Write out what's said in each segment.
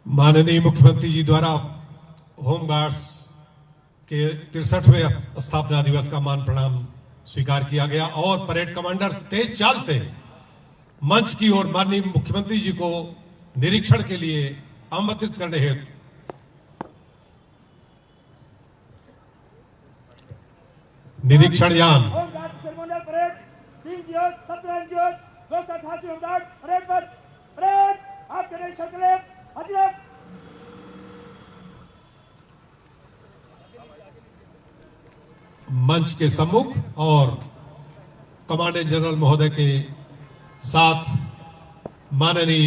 माननीय मुख्यमंत्री जी द्वारा होमगार्ड्स के 63वें स्थापना दिवस का मान प्रणाम स्वीकार किया गया और परेड कमांडर तेज चाल से मंच की ओर माननीय मुख्यमंत्री जी को निरीक्षण के लिए आमंत्रित करने हेतु निरीक्षण यान मंच के सम्मुख और कमांडेंट जनरल महोदय के साथ माननीय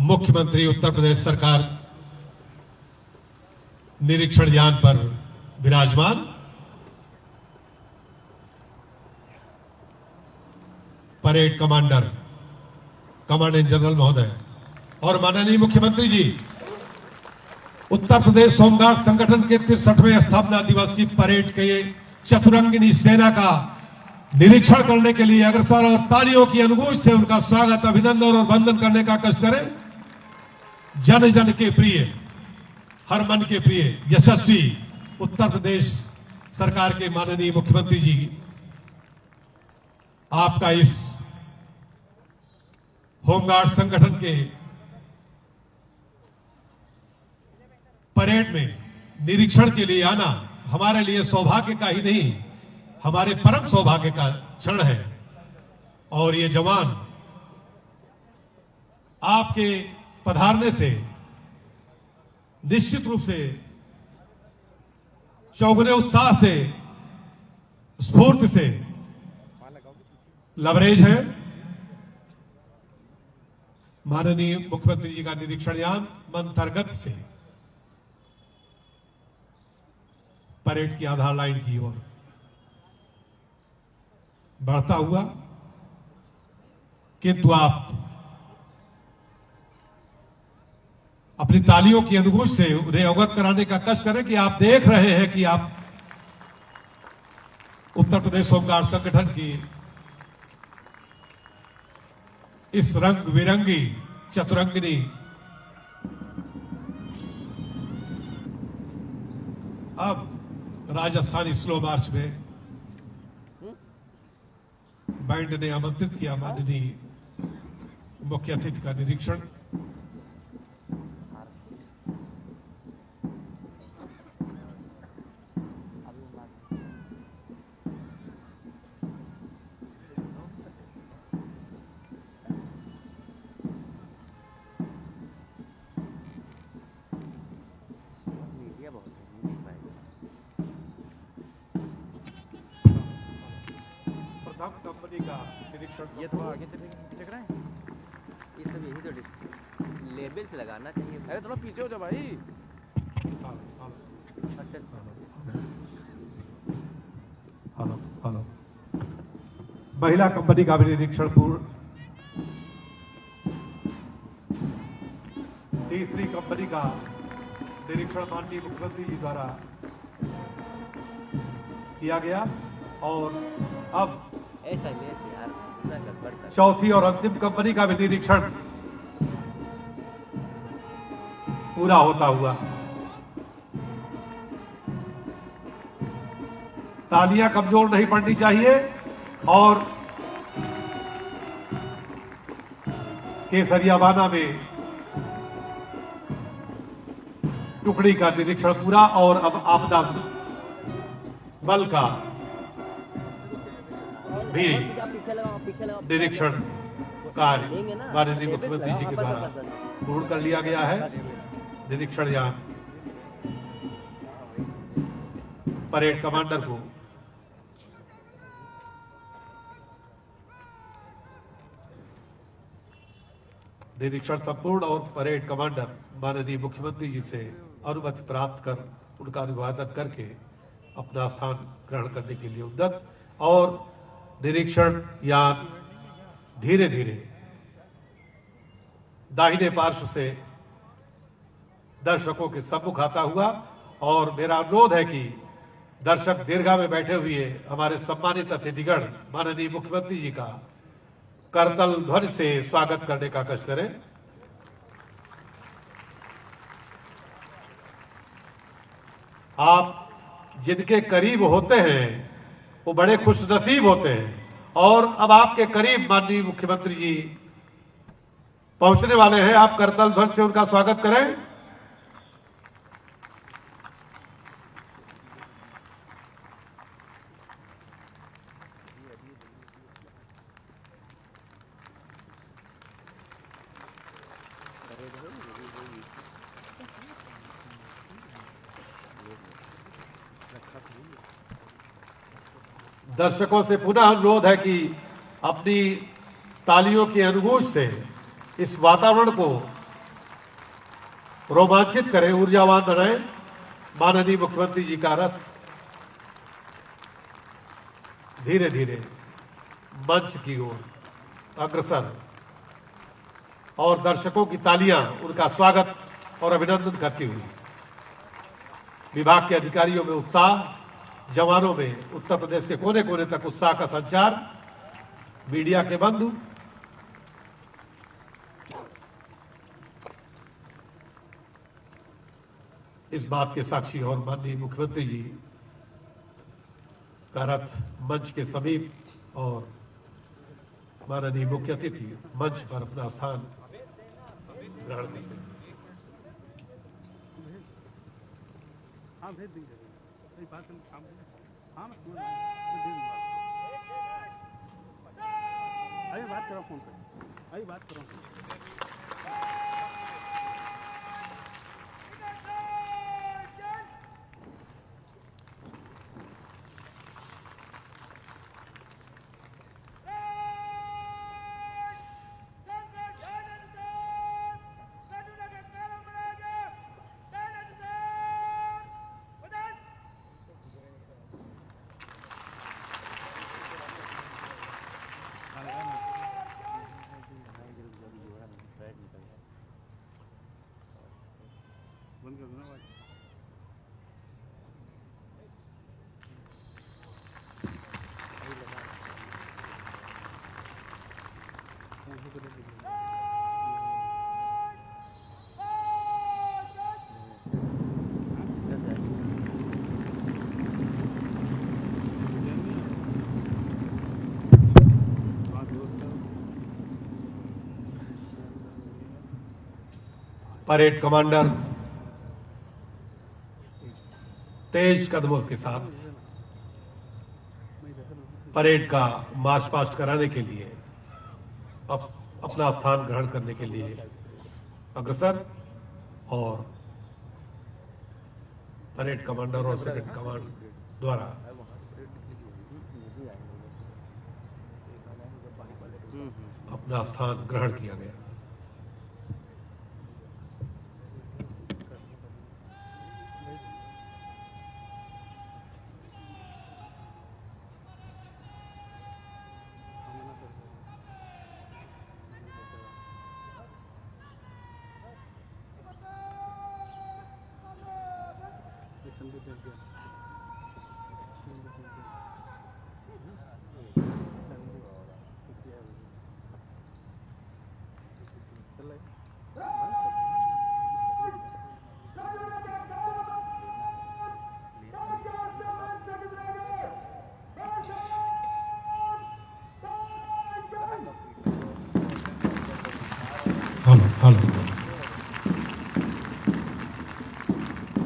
मुख्यमंत्री उत्तर प्रदेश सरकार निरीक्षण यान पर विराजमान। परेड कमांडर कमांडेंट जनरल महोदय और माननीय मुख्यमंत्री जी उत्तर प्रदेश होमगार्ड संगठन के 63वें स्थापना दिवस की परेड के चतुरंगिनी सेना का निरीक्षण करने के लिए अग्रसर और तालियों की अनुगूंज से उनका स्वागत, अभिनंदन और वंदन करने का कष्ट करें। जन जन के प्रिय, हर मन के प्रिय, यशस्वी उत्तर प्रदेश सरकार के माननीय मुख्यमंत्री जी, आपका इस होमगार्ड संगठन के परेड में निरीक्षण के लिए आना हमारे लिए सौभाग्य का ही नहीं, हमारे परम सौभाग्य का क्षण है। और ये जवान आपके पधारने से निश्चित रूप से चौगुने उत्साह से, स्फूर्ति से लबरेज है। माननीय मुख्यमंत्री जी का निरीक्षण यान मंथरगत से परेड की आधार लाइन की ओर बढ़ता हुआ, किंतु आप अपनी तालियों की अनुगूंज से उन्हें अवगत कराने का कष्ट करें कि आप देख रहे हैं कि आप उत्तर प्रदेश होमगार्ड संगठन की इस रंग बिरंगी चतुरंगिनी अब राजस्थानी स्लो मार्च में बैंड ने आमंत्रित किया माननीय मुख्य अतिथि का निरीक्षण। कंपनी का निरीक्षण ये थोड़ा आगे चल रहा है, ये सब यही तो लेबल से लगाना चाहिए। अरे थोड़ा पीछे हो जाओ भाई। Hello hello. महिला कंपनी का भी निरीक्षण पूर्ण। तीसरी कंपनी का निरीक्षण माननीय मुख्यमंत्री जी द्वारा किया गया और अब ऐसा यार चौथी और अंतिम कंपनी का भी निरीक्षण पूरा होता हुआ। तालियां कमजोर नहीं पड़नी चाहिए और केसरिया बाना में टुकड़ी का निरीक्षण पूरा और अब आपदा बल का भी निरीक्षण कार्य माननीय मुख्यमंत्री जी के द्वारा पूर्ण कर लिया गया है। निरीक्षण यान परेड कमांडर को निरीक्षण संपूर्ण और परेड कमांडर माननीय मुख्यमंत्री जी से अनुमति प्राप्त कर उनका अभिवादन करके अपना स्थान ग्रहण करने के लिए उद्यत और निरीक्षण यान धीरे धीरे दाहिने पार्श्व से दर्शकों के सम्मुख आता हुआ और मेरा अनुरोध है कि दर्शक दीर्घा में बैठे हुए हमारे सम्मानित अतिथिगण माननीय मुख्यमंत्री जी का करतल ध्वनि से स्वागत करने का कष्ट करें। आप जिनके करीब होते हैं वो बड़े खुश नसीब होते हैं और अब आपके करीब माननीय मुख्यमंत्री जी पहुंचने वाले हैं। आप करतल ध्वनि से उनका स्वागत करें। दर्शकों से पुनः अनुरोध है कि अपनी तालियों की अनुगूंज से इस वातावरण को रोमांचित करें, ऊर्जावान बनाएं। माननीय मुख्यमंत्री जी का रथ धीरे धीरे मंच की ओर अग्रसर और दर्शकों की तालियां उनका स्वागत और अभिनंदन करती हुई विभाग के अधिकारियों में उत्साह, जवानों में उत्तर प्रदेश के कोने कोने तक उत्साह का संचार, मीडिया के बंधु इस बात के साक्षी और माननीय मुख्यमंत्री जी का रथ मंच के समीप और माननीय मुख्य अतिथि मंच पर अपना स्थान ग्रहण करते हैं। हाँ भेज देंगे। बात हाँ अभी बात करो फोन पे, अभी बात करो। बंद कर देना भाई। परेड कमांडर तेज कदमों के साथ परेड का मार्च पास्ट कराने के लिए अपना स्थान ग्रहण करने के लिए अग्रसर और परेड कमांडर और सेकंड कमांड द्वारा अपना स्थान ग्रहण किया गया। हेलो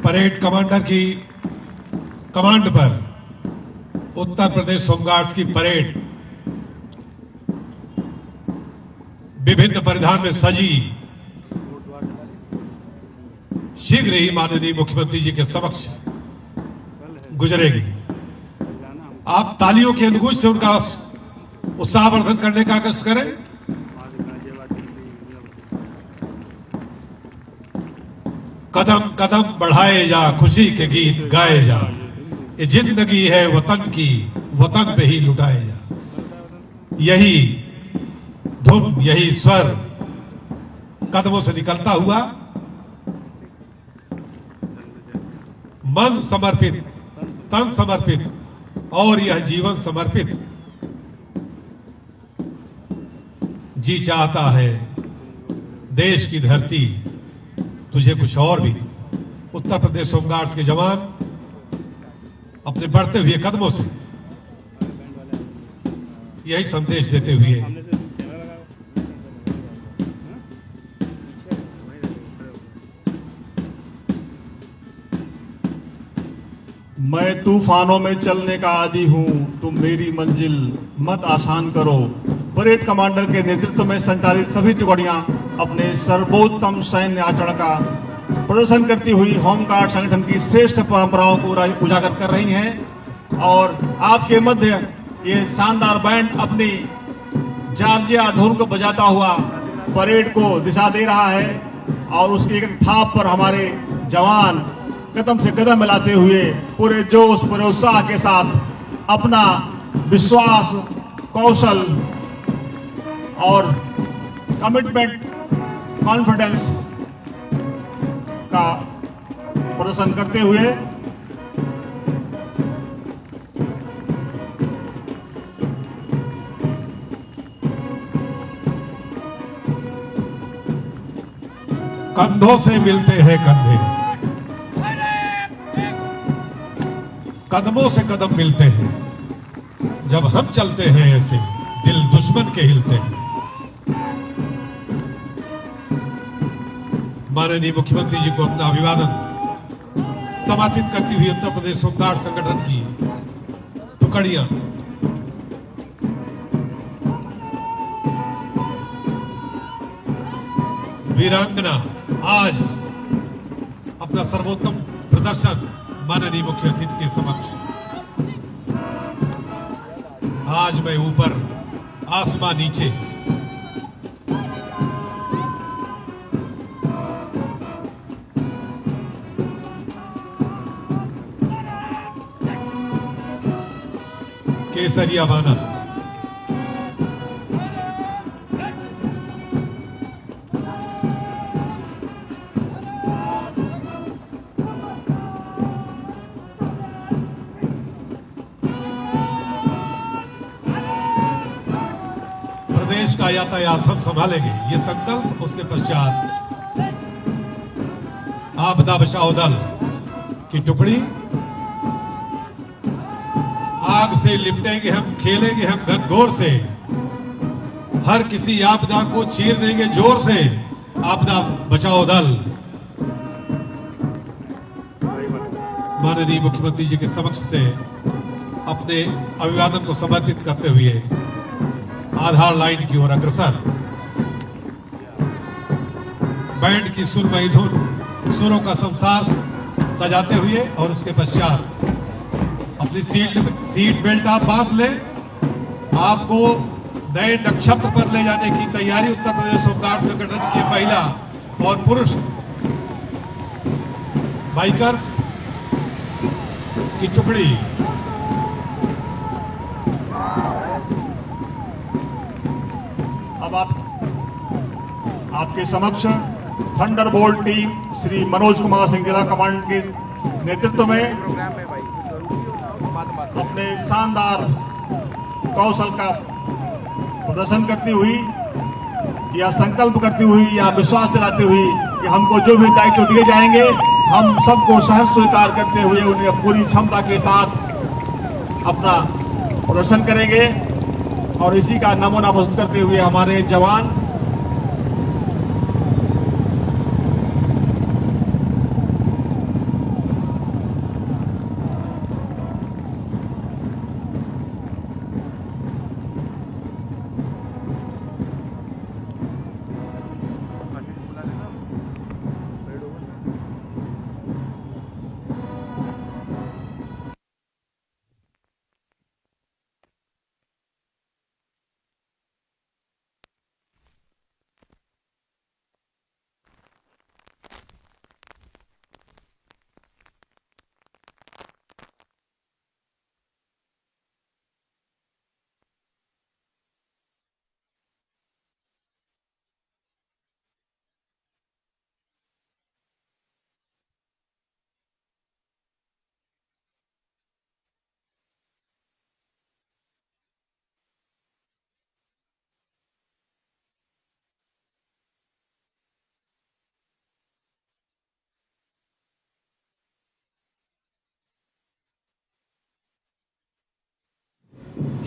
परेड कमांडर की कमांड पर उत्तर प्रदेश होमगार्ड्स की परेड विभिन्न परिधान में सजी शीघ्र ही माननीय मुख्यमंत्री जी के समक्ष गुजरेगी। जाना हम आप तालियों की अनुगूंज से उनका उत्साहवर्धन करने का कष्ट करें। आज गाजियाबाद दिल्ली कदम कदम बढ़ाए जा, खुशी के गीत गाए जा, ये जिंदगी है वतन की, वतन पे ही लुटाए जा। यही धुन, यही स्वर कदमों से निकलता हुआ मन समर्पित, तन समर्पित और यह जीवन समर्पित जी चाहता है देश की धरती तुझे कुछ और भी। उत्तर प्रदेश होमगार्ड्स के जवान अपने बढ़ते हुए कदमों से यही संदेश देते हुए सामने से कैमरा लगा मैं तूफानों में चलने का आदी हूं, तुम मेरी मंजिल मत आसान करो। परेड कमांडर के नेतृत्व में संचालित सभी टुकड़ियां अपने सर्वोत्तम सैन्य आचरण का प्रदर्शन करती हुई होमगार्ड संगठन की श्रेष्ठ परंपराओं को उजागर कर रही हैं। और आपके मध्य ये शानदार बैंड अपनी जार्जिया धुन को बजाता हुआ परेड को दिशा दे रहा है और उसकी एक थाप पर हमारे जवान कदम से कदम मिलाते हुए पूरे जोश, पूरे उत्साह के साथ अपना विश्वास, कौशल और कमिटमेंट, कॉन्फिडेंस का प्रदर्शन करते हुए कंधों से मिलते हैं कंधे, कदमों से कदम मिलते हैं। जब हम चलते हैं ऐसे दिल दुश्मन के हिलते हैं। माननीय मुख्यमंत्री जी को अपना अभिवादन समर्पित करती हुई उत्तर प्रदेश होमगार्ड संगठन की टुकड़ियां वीरांगना आज अपना सर्वोत्तम प्रदर्शन माननीय मुख्य अतिथि के समक्ष। आज मैं ऊपर, आसमां नीचे, केसरिया बाना, प्रदेश का यातायात हम संभालेंगे, ये संकल्प। उसके पश्चात आपदा बचाओ दल की टुकड़ी, आग से लिपटेंगे हम, खेलेंगे हम घनघोर से, हर किसी आपदा को चीर देंगे जोर से। आपदा बचाओ दल माननीय मुख्यमंत्री जी के समक्ष से अपने अभिवादन को समर्पित करते हुए आधार लाइन की ओर अग्रसर, बैंड की सुरमई धुन, सुरों का संसार सजाते हुए और उसके पश्चात अपनी सीट बेल्ट आप बांध लें। आपको नए नक्षत्र पर ले जाने की तैयारी उत्तर प्रदेश होमगार्ड संगठन की महिला और पुरुष बाइकर्स की टुकड़ी अब आपके समक्ष थंडरबोल्ट टीम श्री मनोज कुमार सिंह जिला कमांड के नेतृत्व में प्रोग्राम में भाई कुछ जरूरी होता है बात अपने शानदार कौशल का प्रदर्शन करती हुई या संकल्प करती हुई या विश्वास दिलाती हुई कि हमको जो भी दायित्व दिए जाएंगे हम सबको सहर्ष स्वीकार करते हुए उन्हें पूरी क्षमता के साथ अपना प्रदर्शन करेंगे। और इसी का नमूना प्रस्तुत करते हुए हमारे जवान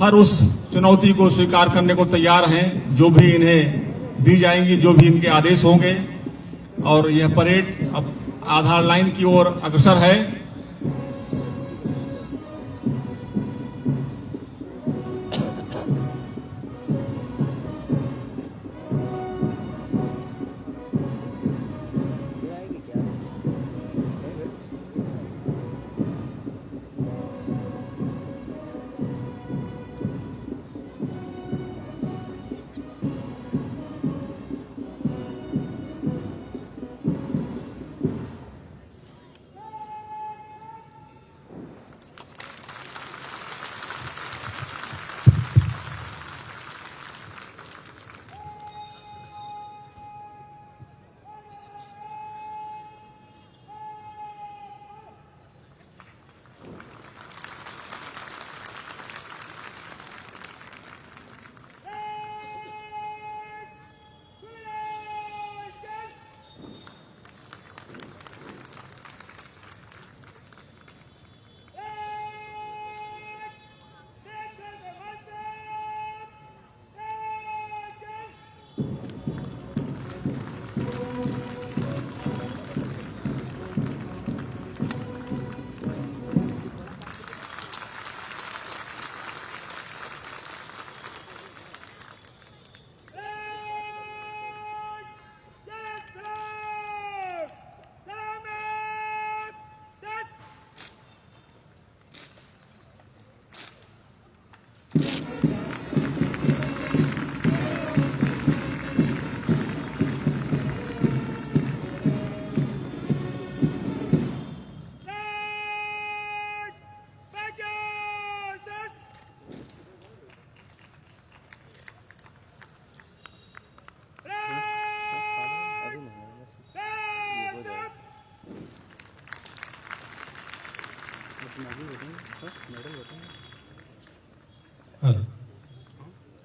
हर उस चुनौती को स्वीकार करने को तैयार हैं जो भी इन्हें दी जाएंगी, जो भी इनके आदेश होंगे। और यह परेड अब आधार लाइन की ओर अग्रसर है।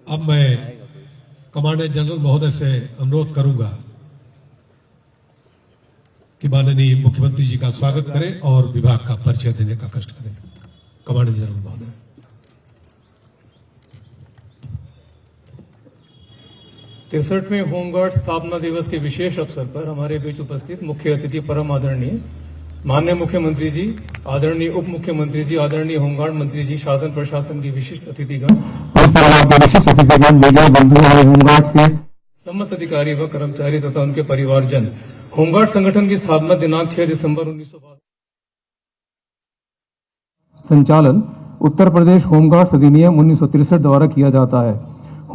अब मैं कमांडेंट जनरल महोदय से अनुरोध करूंगा कि माननीय मुख्यमंत्री जी का स्वागत करें और विभाग का परिचय देने का कष्ट करें। कमांडेंट जनरल महोदय। 63वें होमगार्ड स्थापना दिवस के विशेष अवसर पर हमारे बीच उपस्थित मुख्य अतिथि परम आदरणीय माननीय मुख्यमंत्री जी, आदरणीय उप मुख्यमंत्री जी, आदरणीय होमगार्ड मंत्री जी, शासन प्रशासन की विशिष्ट अतिथिगण और विशिष्ट अतिथिगण, मीडिया बंधु और होमगार्ड से समस्त अधिकारी व कर्मचारी तथा उनके परिवारजन। होमगार्ड संगठन की स्थापना दिनांक 6 दिसंबर 1962 संचालन उत्तर प्रदेश होमगार्ड्स अधिनियम 1963 द्वारा किया जाता है।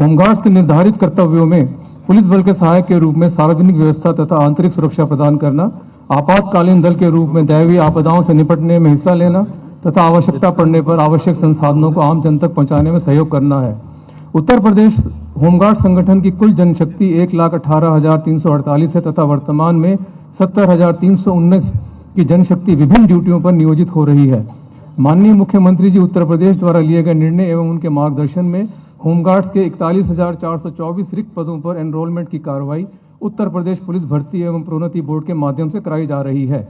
होमगार्ड्स के निर्धारित कर्तव्यों में पुलिस बल के सहायक के रूप में सार्वजनिक व्यवस्था तथा आंतरिक सुरक्षा प्रदान करना, आपातकालीन दल के रूप में दैवीय आपदाओं से निपटने में हिस्सा लेना तथा आवश्यकता पड़ने पर आवश्यक संसाधनों को आम जन तक पहुंचाने में सहयोग करना है। उत्तर प्रदेश होमगार्ड संगठन की कुल जनशक्ति 1,18,348 है तथा वर्तमान में 70,319 की जनशक्ति विभिन्न ड्यूटियों पर नियोजित हो रही है। माननीय मुख्यमंत्री जी उत्तर प्रदेश द्वारा लिए गए निर्णय एवं उनके मार्गदर्शन में होमगार्ड्स के 41,424 रिक्त पदों पर एनरोलमेंट की कार्रवाई उत्तर प्रदेश पुलिस भर्ती एवं प्रोन्नति बोर्ड के माध्यम से कराई जा रही है।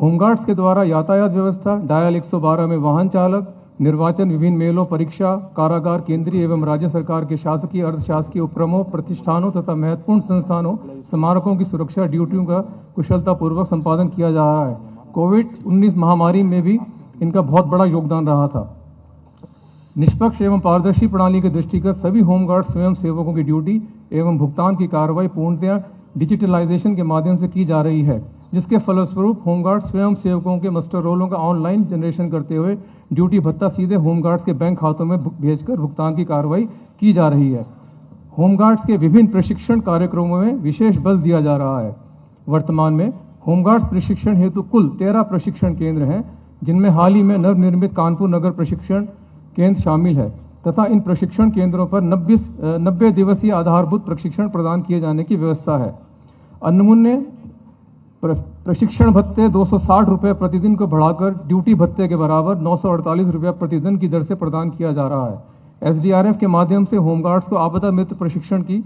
होमगार्ड्स के द्वारा यातायात व्यवस्था, डायल 112 में वाहन चालक, निर्वाचन, विभिन्न मेलों, परीक्षा, कारागार, केंद्रीय एवं राज्य सरकार के शासकीय, अर्धशासकीय उपक्रमों, प्रतिष्ठानों तथा महत्वपूर्ण संस्थानों, स्मारकों की सुरक्षा ड्यूटियों का कुशलतापूर्वक संपादन किया जा रहा है। कोविड-19 महामारी में भी इनका बहुत बड़ा योगदान रहा था। निष्पक्ष एवं पारदर्शी प्रणाली के दृष्टिगत सभी होमगार्ड स्वयं सेवकों की ड्यूटी एवं भुगतान की कार्रवाई पूर्णतया डिजिटलाइजेशन के माध्यम से की जा रही है, जिसके फलस्वरूप होमगार्ड स्वयं सेवकों के मस्टर रोलों का ऑनलाइन जनरेशन करते हुए ड्यूटी भत्ता सीधे होमगार्ड्स के बैंक खातों में भेजकर भुगतान की कार्रवाई की जा रही है। होमगार्ड्स के विभिन्न प्रशिक्षण कार्यक्रमों में विशेष बल दिया जा रहा है। वर्तमान में होमगार्ड्स प्रशिक्षण हेतु कुल 13 प्रशिक्षण केंद्र हैं, जिनमें हाल ही में नवनिर्मित कानपुर नगर प्रशिक्षण केंद्र शामिल है तथा इन प्रशिक्षण केंद्रों पर 90 दिवसीय आधारभूत प्रशिक्षण प्रदान किए जाने की व्यवस्था है। अनमूल्य प्रशिक्षण भत्ते 260 रुपये प्रतिदिन को बढ़ाकर ड्यूटी भत्ते के बराबर 948 रुपये प्रतिदिन की दर से प्रदान किया जा रहा है। SDRF के माध्यम से होमगार्ड्स को आपदा मित्र प्रशिक्षण की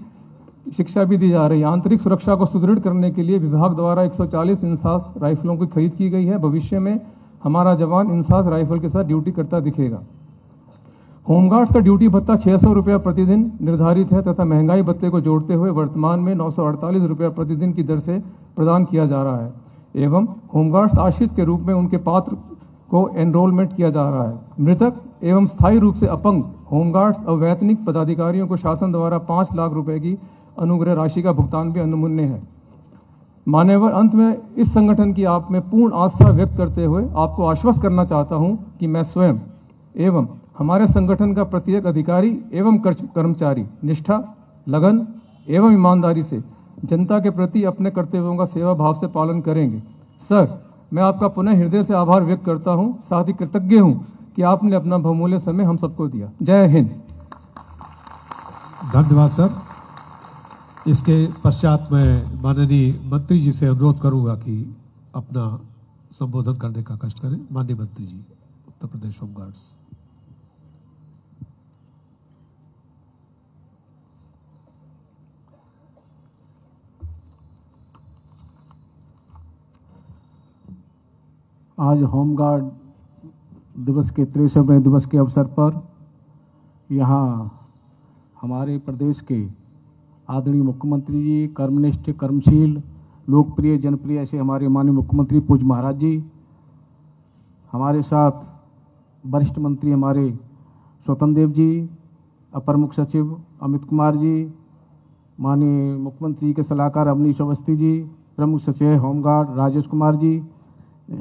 शिक्षा भी दी जा रही है। आंतरिक सुरक्षा को सुदृढ़ करने के लिए विभाग द्वारा 140 इंसास राइफलों की खरीद की गई है। भविष्य में हमारा जवान इंसास राइफल के साथ ड्यूटी करता दिखेगा। होमगार्ड्स का ड्यूटी भत्ता 600 रुपया प्रतिदिन निर्धारित है तथा महंगाई भत्ते को जोड़ते हुए वर्तमान में 948 रुपया प्रतिदिन की दर से प्रदान किया जा रहा है एवं होमगार्ड्स आश्रित के रूप में उनके पात्र को एनरोलमेंट किया जा रहा है। मृतक एवं स्थायी रूप से अपंग होमगार्ड्स अवैतनिक पदाधिकारियों को शासन द्वारा 5 लाख रुपए की अनुग्रह राशि का भुगतान भी अनुमन्य है। मान्यवर, अंत में इस संगठन की आप में पूर्ण आस्था व्यक्त करते हुए आपको आश्वस्त करना चाहता हूं कि मैं स्वयं एवं हमारे संगठन का प्रत्येक अधिकारी एवं कर्मचारी निष्ठा, लगन एवं ईमानदारी से जनता के प्रति अपने कर्तव्यों का सेवा भाव से पालन करेंगे। सर, मैं आपका पुनः हृदय से आभार व्यक्त करता हूं, साथ ही कृतज्ञ हूं कि आपने अपना बहुमूल्य समय हम सबको दिया। जय हिंद। धन्यवाद सर। इसके पश्चात मैं माननीय मंत्री जी से अनुरोध करूंगा कि अपना संबोधन करने का कष्ट करें। माननीय मंत्री जी, उत्तर प्रदेश होमगार्ड्स। आज होमगार्ड दिवस के 63वें दिवस के अवसर पर यहाँ हमारे प्रदेश के आदरणीय मुख्यमंत्री जी, कर्मनिष्ठ, कर्मशील, लोकप्रिय, जनप्रिय ऐसे हमारे माननीय मुख्यमंत्री पूज्य महाराज जी, हमारे साथ वरिष्ठ मंत्री हमारे स्वतंत्र देव जी, अपर मुख्य सचिव अमित कुमार जी, माननीय मुख्यमंत्री जी के सलाहकार अवनीश अवस्थी जी, प्रमुख सचिव होमगार्ड राजेश कुमार जी,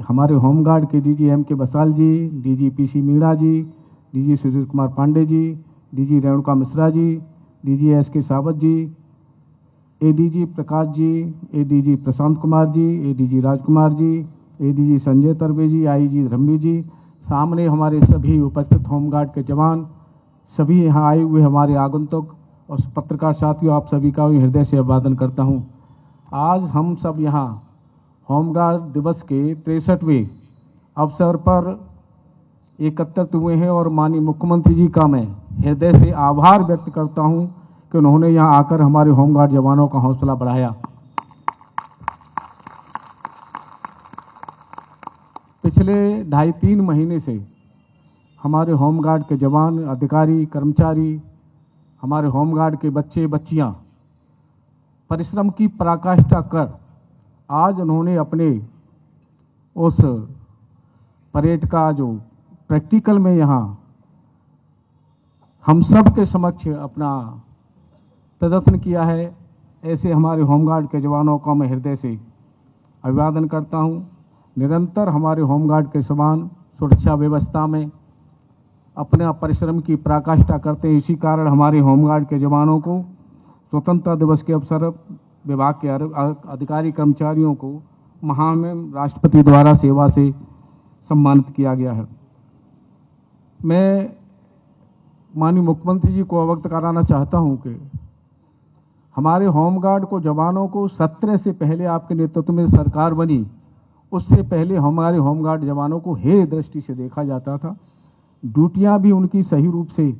हमारे होमगार्ड के डीजी एम के बसाल जी, डीजी पीसी मीणा जी, DG Sushil Kumar Pandey ji, DG Renuka Mishra ji, DG S के सावत जी, ADG Prakash ji, ADG Prashant Kumar ji, ADG Rajkumar ji, ADG Sanjay तरवे जी, आईजी धर्मी जी, सामने हमारे सभी उपस्थित होमगार्ड के जवान, सभी यहाँ आए हुए हमारे आगंतुक और पत्रकार साथियों, आप सभी का हृदय से अभिवादन करता हूँ। आज हम सब यहाँ होमगार्ड दिवस के 63वें अवसर पर एकत्रित हुए हैं और माननीय मुख्यमंत्री जी का मैं हृदय से आभार व्यक्त करता हूं कि उन्होंने यहां आकर हमारे होमगार्ड जवानों का हौसला बढ़ाया। पिछले 2.5-3 महीने से हमारे होमगार्ड के जवान, अधिकारी, कर्मचारी, हमारे होमगार्ड के बच्चे बच्चियां परिश्रम की पराकाष्ठा कर आज उन्होंने अपने उस परेड का जो प्रैक्टिकल में यहाँ हम सब के समक्ष अपना प्रदर्शन किया है। ऐसे हमारे होमगार्ड के जवानों को मैं हृदय से अभिवादन करता हूँ। निरंतर हमारे होमगार्ड के जवान सुरक्षा व्यवस्था में अपने परिश्रम की पराकाष्ठा करते हैं। इसी कारण हमारे होमगार्ड के जवानों को स्वतंत्रता दिवस के अवसर विभाग के अधिकारी कर्मचारियों को महामहिम राष्ट्रपति द्वारा सेवा से सम्मानित किया गया है। मैं माननीय मुख्यमंत्री जी को अवगत कराना चाहता हूं कि हमारे होमगार्ड को जवानों को 17 से पहले आपके नेतृत्व में सरकार बनी, उससे पहले हमारे होमगार्ड जवानों को हे दृष्टि से देखा जाता था। ड्यूटियां भी उनकी सही रूप से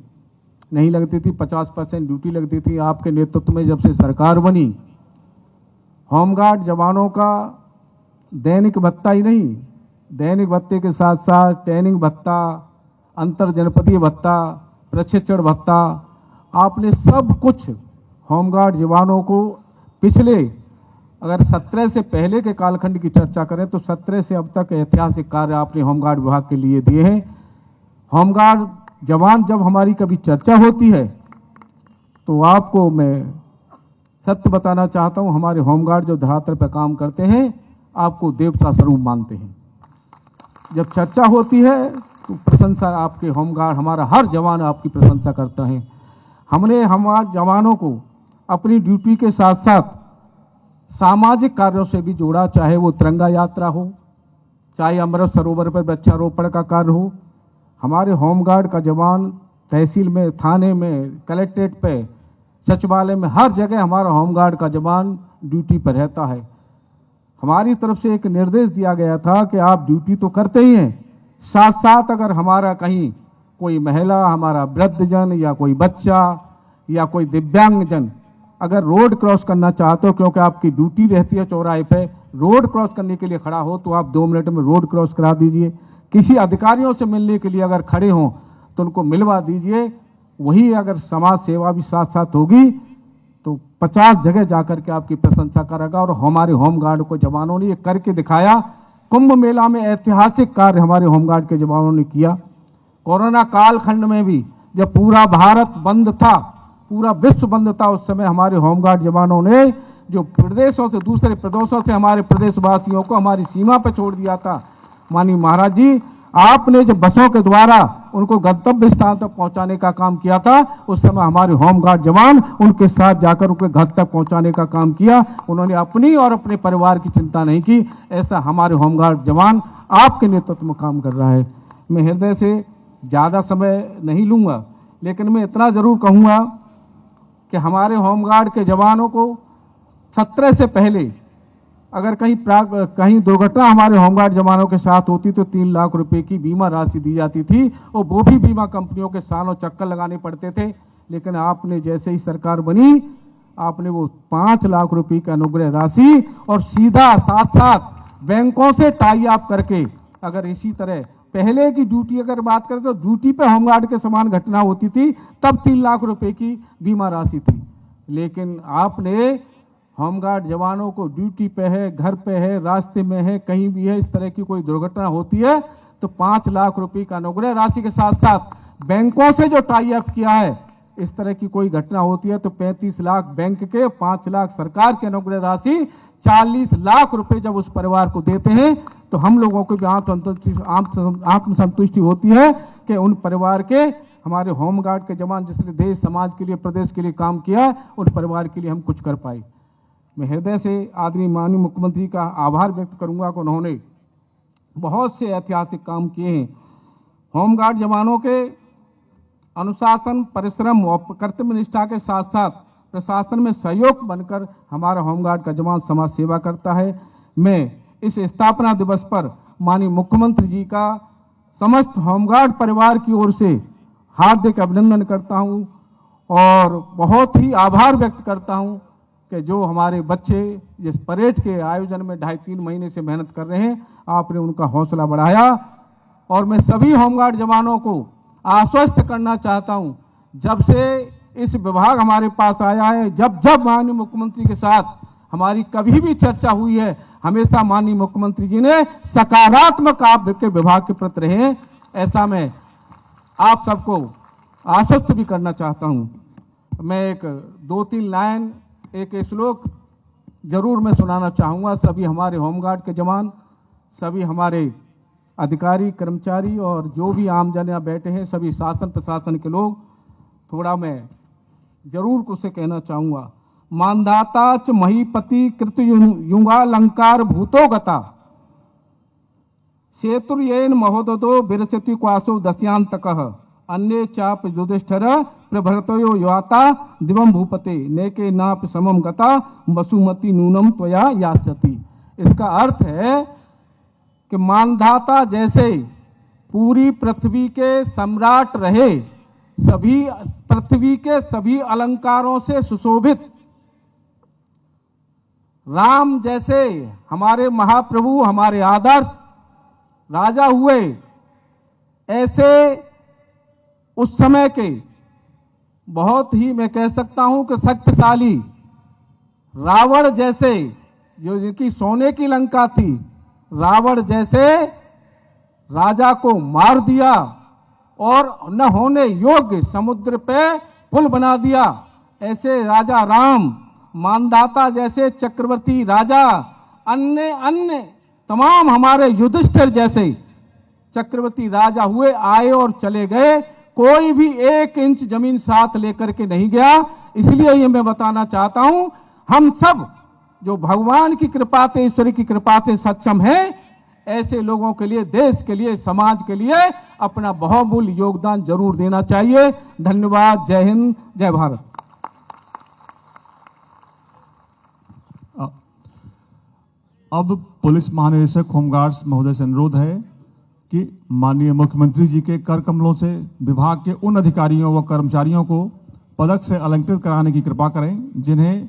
नहीं लगती थी, 50% ड्यूटी लगती थी। आपके नेतृत्व में जब से सरकार बनी, होमगार्ड जवानों का दैनिक भत्ता ही नहीं, दैनिक भत्ते के साथ साथ ट्रेनिंग भत्ता, अंतर जनपदीय भत्ता, प्रशिक्षण भत्ता, आपने सब कुछ होमगार्ड जवानों को पिछले अगर 17 से पहले के कालखंड की चर्चा करें तो 17 से अब तक ऐतिहासिक कार्य आपने होमगार्ड विभाग के लिए दिए हैं। होमगार्ड जवान जब हमारी कभी चर्चा होती है तो आपको मैं सत्य बताना चाहता हूं, हमारे होमगार्ड जो धरातल पर काम करते हैं आपको देवता स्वरूप मानते हैं। जब चर्चा होती है तो प्रशंसा आपके होमगार्ड, हमारा हर जवान आपकी प्रशंसा करता है। हमने हमारे जवानों को अपनी ड्यूटी के साथ साथ सामाजिक कार्यों से भी जोड़ा, चाहे वो तिरंगा यात्रा हो, चाहे अमृत सरोवर पर वृक्षारोपण का कार्य हो। हमारे होमगार्ड का जवान तहसील में, थाने में, कलेक्ट्रेट पे, सचिवालय में, हर जगह हमारा होमगार्ड का जवान ड्यूटी पर रहता है। हमारी तरफ से एक निर्देश दिया गया था कि आप ड्यूटी तो करते ही हैं, साथ साथ अगर हमारा कहीं कोई महिला, हमारा वृद्धजन या कोई बच्चा या कोई दिव्यांगजन अगर रोड क्रॉस करना चाहते हो, क्योंकि आपकी ड्यूटी रहती है चौराहे पे, रोड क्रॉस करने के लिए खड़ा हो तो आप 2 मिनट में रोड क्रॉस करा दीजिए। किसी अधिकारियों से मिलने के लिए अगर खड़े हों तो उनको मिलवा दीजिए। वही अगर समाज सेवा भी साथ साथ होगी तो 50 जगह जाकर के आपकी प्रशंसा करेगा। और हमारे होमगार्ड को जवानों ने ये करके दिखाया। कुंभ मेला में ऐतिहासिक कार्य हमारे होमगार्ड के जवानों ने किया। कोरोना कालखंड में भी जब पूरा भारत बंद था, पूरा विश्व बंद था, उस समय हमारे होमगार्ड जवानों ने जो प्रदेशों से, दूसरे प्रदेशों से हमारे प्रदेशवासियों को हमारी सीमा पर छोड़ दिया था। माननीय महाराज जी, आपने जो बसों के द्वारा उनको गंतव्य स्थान तक पहुंचाने का काम किया था, उस समय हमारे होमगार्ड जवान उनके साथ जाकर उनके घर तक पहुंचाने का काम किया। उन्होंने अपनी और अपने परिवार की चिंता नहीं की। ऐसा हमारे होमगार्ड जवान आपके नेतृत्व में काम कर रहा है। मैं हृदय से ज़्यादा समय नहीं लूँगा, लेकिन मैं इतना ज़रूर कहूँगा कि हमारे होमगार्ड के जवानों को 17 से पहले अगर कहीं दुर्घटना हमारे होमगार्ड जवानों के साथ होती तो 3 लाख रुपए की बीमा राशि दी जाती थी, और वो भी बीमा कंपनियों के सालों चक्कर लगाने पड़ते थे। लेकिन आपने जैसे ही सरकार बनी, आपने वो 5 लाख रुपए की अनुग्रह राशि और सीधा साथ साथ बैंकों से टाई अप करके, अगर इसी तरह पहले की ड्यूटी अगर बात करें तो ड्यूटी पे होमगार्ड के समान घटना होती थी तब 3 लाख रुपए की बीमा राशि थी। लेकिन आपने होमगार्ड जवानों को ड्यूटी पे है, घर पे है, रास्ते में है, कहीं भी है, इस तरह की कोई दुर्घटना होती है तो 5 लाख रुपए का अनुग्रह राशि के साथ साथ बैंकों से जो टाई अप किया है, इस तरह की कोई घटना होती है तो 35 लाख बैंक के, 5 लाख सरकार की अनुग्रह राशि, 40 लाख रुपए जब उस परिवार को देते हैं तो हम लोगों को भी आत्मसंतुष्टि होती है कि उन परिवार के, हमारे होमगार्ड के जवान जिसने देश समाज के लिए, प्रदेश के लिए काम किया, उन परिवार के लिए हम कुछ कर पाए। मैं हृदय से आदरणीय माननीय मुख्यमंत्री का आभार व्यक्त करूंगा कि उन्होंने बहुत से ऐतिहासिक काम किए हैं। होमगार्ड जवानों के अनुशासन, परिश्रम और कर्तव्य निष्ठा के साथ साथ प्रशासन में सहयोग बनकर हमारा होमगार्ड का जवान समाज सेवा करता है। मैं इस स्थापना दिवस पर माननीय मुख्यमंत्री जी का समस्त होमगार्ड परिवार की ओर से हार्दिक अभिनंदन करता हूं और बहुत ही आभार व्यक्त करता हूं कि जो हमारे बच्चे जिस परेड के आयोजन में 2.5-3 महीने से मेहनत कर रहे हैं, आपने उनका हौसला बढ़ाया। और मैं सभी होमगार्ड जवानों को आश्वस्त करना चाहता हूं, जब से इस विभाग हमारे पास आया है, जब माननीय मुख्यमंत्री के साथ हमारी कभी भी चर्चा हुई है, हमेशा माननीय मुख्यमंत्री जी ने सकारात्मक आपके विभाग के प्रति रहे हैं। ऐसा मैं आप सबको आश्वस्त भी करना चाहता हूं। मैं एक 2-3 लाइन, एक श्लोक जरूर मैं सुनाना चाहूँगा। सभी हमारे होमगार्ड के जवान, सभी हमारे अधिकारी, कर्मचारी और जो भी आम जन यहाँ बैठे हैं, सभी शासन प्रशासन के लोग, थोड़ा मैं जरूर उसे कहना चाहूँगा। मानधाता च महीपति कृत युगालंकार भूतो गता सेतुर्येन महोदतो विरचति क्वासो दस्यांतकः अन्ये चाप युधिष्ठिर प्रभृतयो याता दिवम भूपते नेके नाप समम गता वसुमति नूनम त्वया यास्यति। इसका अर्थ है कि मानधाता जैसे पूरी पृथ्वी के सम्राट रहे, सभी पृथ्वी के सभी अलंकारों से सुशोभित राम जैसे हमारे महाप्रभु, हमारे आदर्श राजा हुए, ऐसे उस समय के बहुत ही, मैं कह सकता हूं कि शक्तिशाली रावण जैसे, जो जिनकी सोने की लंका थी, रावण जैसे राजा को मार दिया और न होने योग्य समुद्र पे पुल बना दिया। ऐसे राजा राम, मानधाता जैसे चक्रवर्ती राजा, अन्य तमाम हमारे युधिष्ठिर जैसे चक्रवर्ती राजा हुए, आए और चले गए, कोई भी 1 इंच जमीन साथ लेकर के नहीं गया। इसलिए ये मैं बताना चाहता हूं, हम सब जो भगवान की कृपा से, ईश्वर की कृपा से सक्षम हैं, ऐसे लोगों के लिए, देश के लिए, समाज के लिए अपना बहुमूल्य योगदान जरूर देना चाहिए। धन्यवाद। जय हिंद, जय भारत। अब पुलिस महानिदेशक होमगार्ड्स महोदय से अनुरोध है कि माननीय मुख्यमंत्री जी के कर कमलों से विभाग के उन अधिकारियों व कर्मचारियों को पदक से अलंकृत कराने की कृपा करें जिन्हें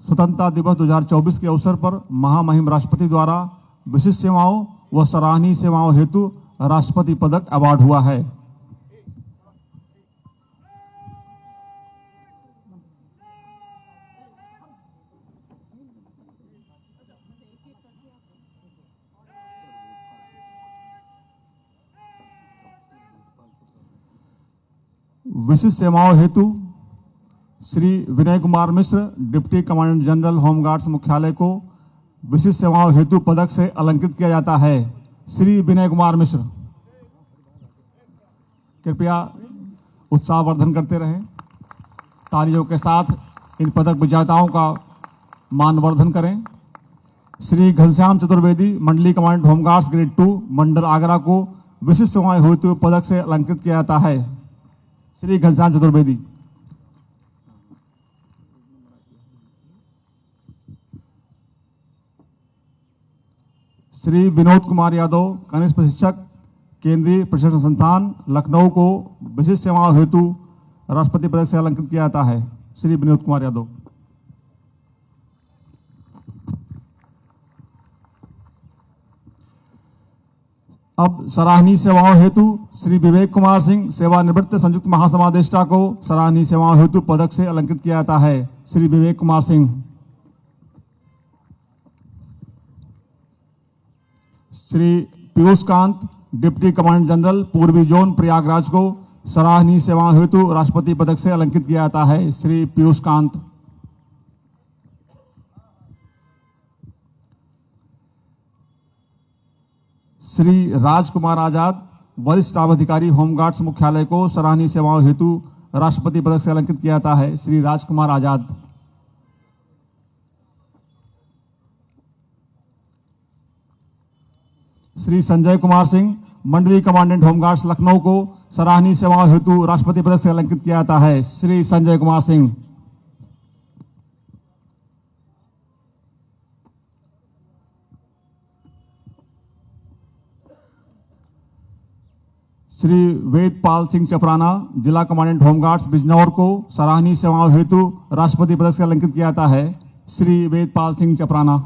स्वतंत्रता दिवस 2024 के अवसर पर महामहिम राष्ट्रपति द्वारा विशिष्ट सेवाओं व सराहनीय सेवाओं हेतु राष्ट्रपति पदक अवार्ड हुआ है। विशिष्ट सेवाओं हेतु Shri Vinay Kumar Mishra, deputy commandant general home guards मुख्यालय को विशिष्ट सेवाओं हेतु पदक से अलंकृत किया जाता है। श्री विनय कुमार मिश्र, कृपया उत्साहवर्धन करते रहें। तालियों के साथ इन पदक विजेताओं का मानवर्धन करें। श्री घनश्याम चतुर्वेदी, मंडली कमांडेंट होमगार्ड्स ग्रेड 2, मंडल आगरा को विशिष्ट सेवाएं हेतु पदक से अलंकृत किया जाता है। श्री घनश्याम चतुर्वेदी। श्री विनोद कुमार यादव, कनिष्ठ प्रशिक्षक, केंद्रीय प्रशिक्षण संस्थान लखनऊ को विशिष्ट सेवाओं हेतु राष्ट्रपति पदक से अलंकृत किया जाता है। श्री विनोद कुमार यादव। अब सराहनीय सेवाओं हेतु श्री विवेक कुमार सिंह, सेवानिवृत्त संयुक्त महासमादेष्टा को सराहनीय सेवाओं हेतु पदक से अलंकृत किया जाता है। Shri Vivek Kumar Singh. Shri Piyush Kant, deputy commandant general पूर्वी जोन प्रयागराज को सराहनीय सेवाओं हेतु राष्ट्रपति पदक से अलंकृत किया जाता है। श्री पीयूष कांत। श्री राजकुमार आजाद, वरिष्ठ स्टाफ अधिकारी होमगार्ड्स मुख्यालय को सराहनीय सेवाओं हेतु राष्ट्रपति पदक से अलंकृत किया जाता है। श्री राजकुमार आजाद। श्री संजय कुमार सिंह, मंडली कमांडेंट होमगार्ड्स लखनऊ को सराहनीय सेवाओं हेतु राष्ट्रपति पदक से अलंकृत किया जाता है। श्री संजय कुमार सिंह। श्री वेदपाल सिंह चपराना, जिला कमांडेंट होमगार्ड्स बिजनौर को सराहनीय सेवाओं हेतु राष्ट्रपति पदक से अलंकृत किया जाता है। श्री वेदपाल सिंह चपराना।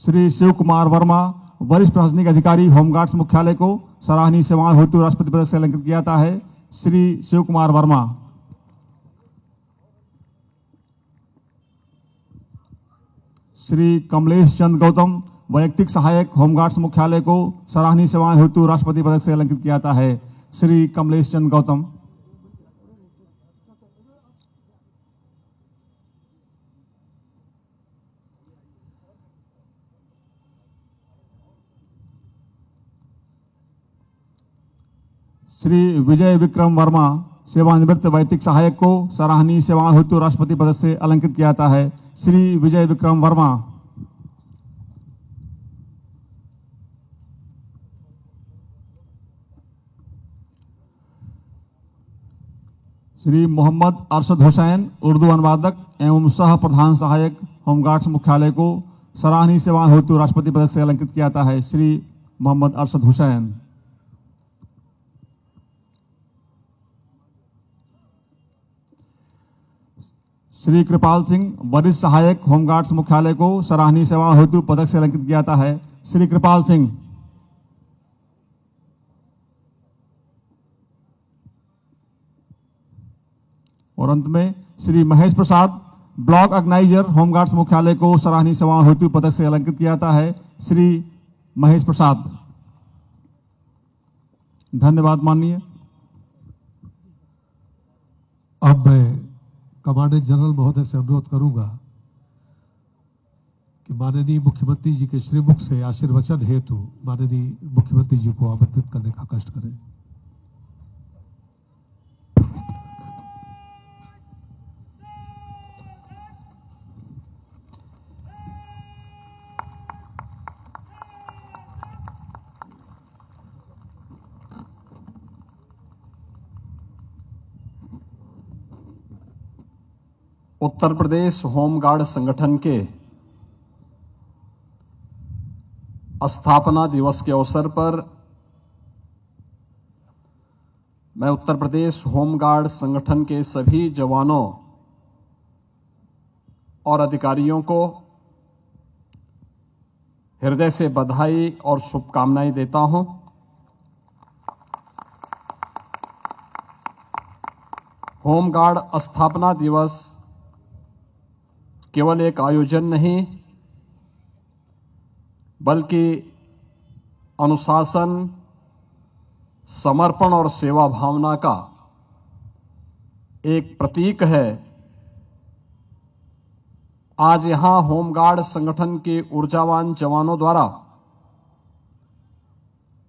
श्री शिव कुमार वर्मा, वरिष्ठ प्रशासनिक अधिकारी होमगार्ड्स मुख्यालय को सराहनीय सेवाओं हेतु राष्ट्रपति पदक से अलंकृत किया जाता है। श्री शिव कुमार वर्मा। श्री कमलेश चंद गौतम, वैयक्तिक सहायक होमगार्ड्स मुख्यालय को सराहनीय सेवाएं हेतु राष्ट्रपति पदक से अलंकृत किया जाता है। श्री कमलेश चंद गौतम। श्री विजय विक्रम वर्मा, सेवानिवृत्त वैयक्तिक सहायक को सराहनीय सेवाओं हेतु राष्ट्रपति पदक से अलंकृत किया जाता है। श्री विजय विक्रम वर्मा। श्री मोहम्मद अरशद हुसैन, उर्दू अनुवादक एवं सह प्रधान सहायक होमगार्ड्स मुख्यालय को सराहनीय सेवाओं हेतु राष्ट्रपति पदक से अलंकृत किया जाता है। श्री मोहम्मद अरशद हुसैन। श्री कृपाल सिंह, वरिष्ठ सहायक होमगार्ड्स मुख्यालय को सराहनीय सेवाओं हेतु पदक से अलंकृत किया जाता है। श्री कृपाल सिंह। और अंत में Shri Mahesh Prasad, block organiser home guards मुख्यालय को सराहनीय सेवाओं हेतु पदक से अलंकृत किया जाता है। श्री महेश प्रसाद। धन्यवाद माननीय। अब मैं कमांडेंट जनरल महोदय से अनुरोध करूंगा कि माननीय मुख्यमंत्री जी के श्रीमुख से आशीर्वचन हेतु माननीय मुख्यमंत्री जी को आमंत्रित करने का कष्ट करें। उत्तर प्रदेश होमगार्ड संगठन के स्थापना दिवस के अवसर पर मैं उत्तर प्रदेश होमगार्ड संगठन के सभी जवानों और अधिकारियों को हृदय से बधाई और शुभकामनाएं देता हूं। होमगार्ड स्थापना दिवस केवल एक आयोजन नहीं बल्कि अनुशासन, समर्पण और सेवा भावना का एक प्रतीक है। आज यहां होमगार्ड संगठन के ऊर्जावान जवानों द्वारा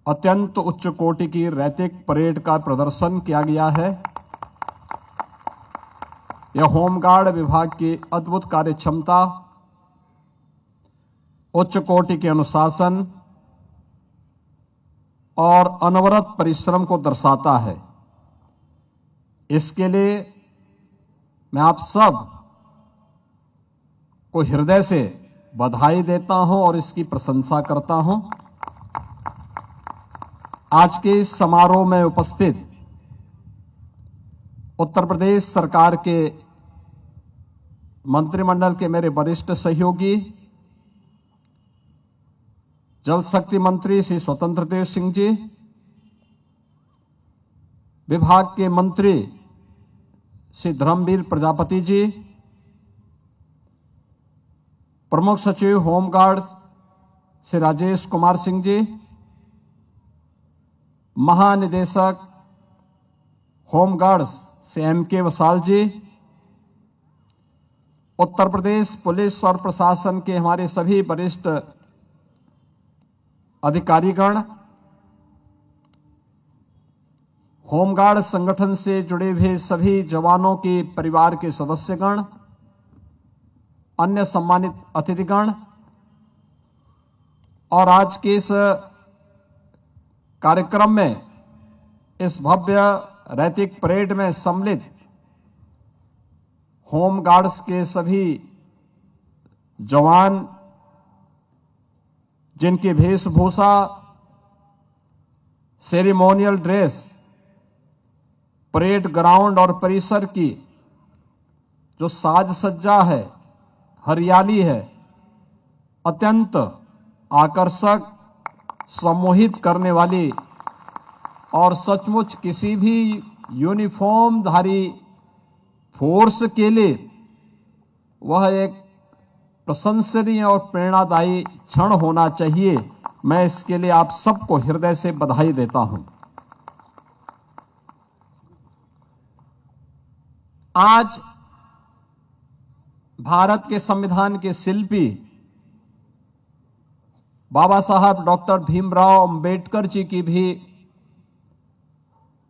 अत्यंत उच्च कोटि की रैतिक परेड का प्रदर्शन किया गया है। यह होमगार्ड विभाग की अद्भुत कार्य क्षमता, उच्च कोटि के अनुशासन और अनवरत परिश्रम को दर्शाता है। इसके लिए मैं आप सब को हृदय से बधाई देता हूं और इसकी प्रशंसा करता हूं। आज के इस समारोह में उपस्थित उत्तर प्रदेश सरकार के मंत्रिमंडल के मेरे वरिष्ठ सहयोगी, जल शक्ति मंत्री श्री स्वतंत्र देव सिंह जी, विभाग के मंत्री श्री धर्मवीर प्रजापति जी, प्रमुख सचिव होमगार्ड श्री राजेश कुमार सिंह जी, महानिदेशक होमगार्ड्स श्री M.K. वसाल जी, उत्तर प्रदेश पुलिस और प्रशासन के हमारे सभी वरिष्ठ अधिकारीगण, होमगार्ड संगठन से जुड़े हुए सभी जवानों के परिवार के सदस्यगण, अन्य सम्मानित अतिथिगण और आज के इस कार्यक्रम में इस भव्य रैतिक परेड में सम्मिलित होमगार्ड्स के सभी जवान, जिनकी वेशभूषा, सेरेमोनियल ड्रेस, परेड ग्राउंड और परिसर की जो साज सज्जा है, हरियाली है, अत्यंत आकर्षक, सम्मोहित करने वाली और सचमुच किसी भी यूनिफॉर्मधारी फोर्स के लिए वह एक प्रशंसनीय और प्रेरणादायी क्षण होना चाहिए। मैं इसके लिए आप सबको हृदय से बधाई देता हूं। आज भारत के संविधान के शिल्पी बाबा साहब डॉक्टर भीमराव अंबेडकर जी की भी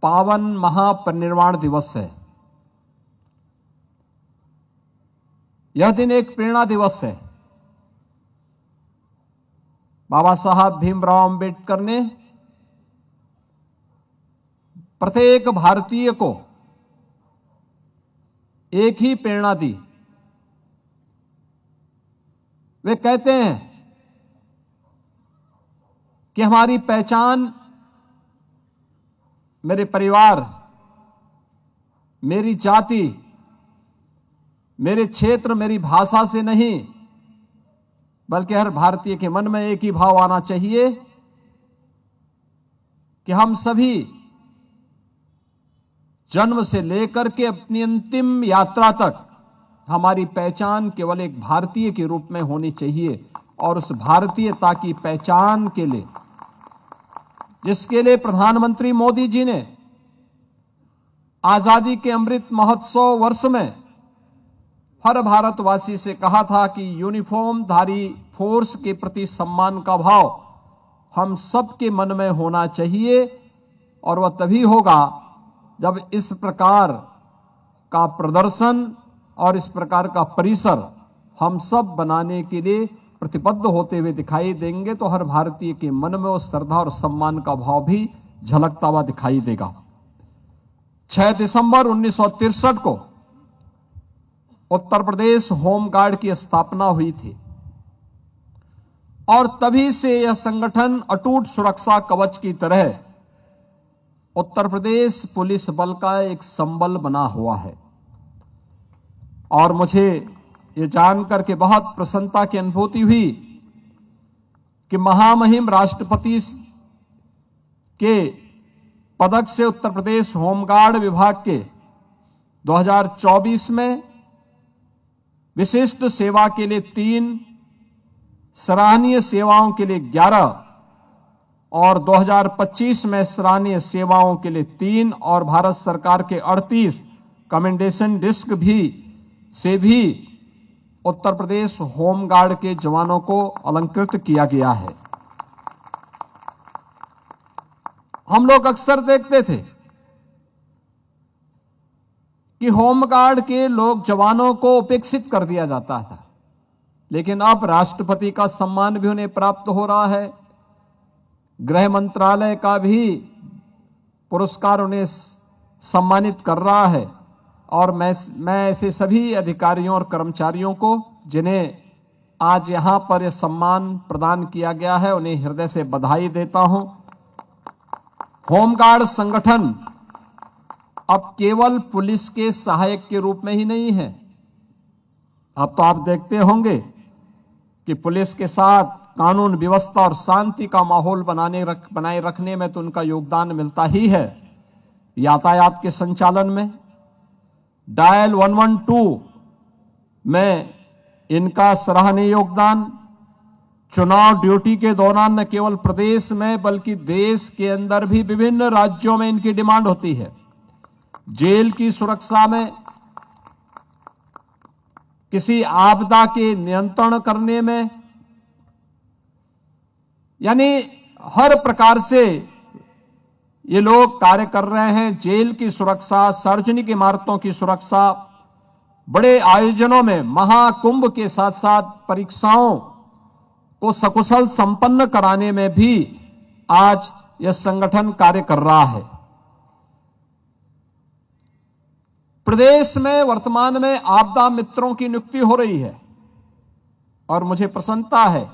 पावन महापरिनिर्वाण दिवस है। यह दिन एक प्रेरणा दिवस है। बाबा साहब भीमराव अंबेडकर ने प्रत्येक भारतीय को एक ही प्रेरणा दी। वे कहते हैं कि हमारी पहचान मेरे परिवार, मेरी जाति, मेरे क्षेत्र, मेरी भाषा से नहीं, बल्कि हर भारतीय के मन में एक ही भाव आना चाहिए कि हम सभी जन्म से लेकर के अपनी अंतिम यात्रा तक हमारी पहचान केवल एक भारतीय के रूप में होनी चाहिए। और उस भारतीयता की पहचान के लिए, जिसके लिए प्रधानमंत्री मोदी जी ने आजादी के अमृत महोत्सव वर्ष में हर भारतवासी से कहा था कि यूनिफॉर्मधारी फोर्स के प्रति सम्मान का भाव हम सबके मन में होना चाहिए। और वह तभी होगा जब इस प्रकार का प्रदर्शन और इस प्रकार का परिसर हम सब बनाने के लिए प्रतिबद्ध होते हुए दिखाई देंगे, तो हर भारतीय के मन में उस श्रद्धा और सम्मान का भाव भी झलकता हुआ दिखाई देगा। 6 दिसंबर 1963 को उत्तर प्रदेश होमगार्ड की स्थापना हुई थी और तभी से यह संगठन अटूट सुरक्षा कवच की तरह उत्तर प्रदेश पुलिस बल का एक संबल बना हुआ है। और मुझे ये जानकर के बहुत प्रसन्नता की अनुभूति हुई कि महामहिम राष्ट्रपति के पदक से उत्तर प्रदेश होमगार्ड विभाग के 2024 में विशिष्ट सेवा के लिए 3, सराहनीय सेवाओं के लिए 11 और 2025 में सराहनीय सेवाओं के लिए 3 और भारत सरकार के 38 कमेंडेशन डिस्क से भी उत्तर प्रदेश होमगार्ड के जवानों को अलंकृत किया गया है। हम लोग अक्सर देखते थे कि होमगार्ड के लोग जवानों को उपेक्षित कर दिया जाता था, लेकिन अब राष्ट्रपति का सम्मान भी उन्हें प्राप्त हो रहा है, गृह मंत्रालय का भी पुरस्कार उन्हें सम्मानित कर रहा है। और मैं ऐसे सभी अधिकारियों और कर्मचारियों को जिन्हें आज यहां पर यह सम्मान प्रदान किया गया है, उन्हें हृदय से बधाई देता हूं। होमगार्ड संगठन अब केवल पुलिस के सहायक के रूप में ही नहीं है। अब तो आप देखते होंगे कि पुलिस के साथ कानून व्यवस्था और शांति का माहौल बनाए रखने में तो उनका योगदान मिलता ही है। यातायात के संचालन में, डायल 112 में इनका सराहनीय योगदान, चुनाव ड्यूटी के दौरान न केवल प्रदेश में बल्कि देश के अंदर भी विभिन्न राज्यों में इनकी डिमांड होती है, जेल की सुरक्षा में, किसी आपदा के नियंत्रण करने में, यानी हर प्रकार से ये लोग कार्य कर रहे हैं। जेल की सुरक्षा, सार्वजनिक इमारतों की सुरक्षा, बड़े आयोजनों में महाकुंभ के साथ साथ परीक्षाओं को सकुशल संपन्न कराने में भी आज यह संगठन कार्य कर रहा है। प्रदेश में वर्तमान में आपदा मित्रों की नियुक्ति हो रही है और मुझे प्रसन्नता है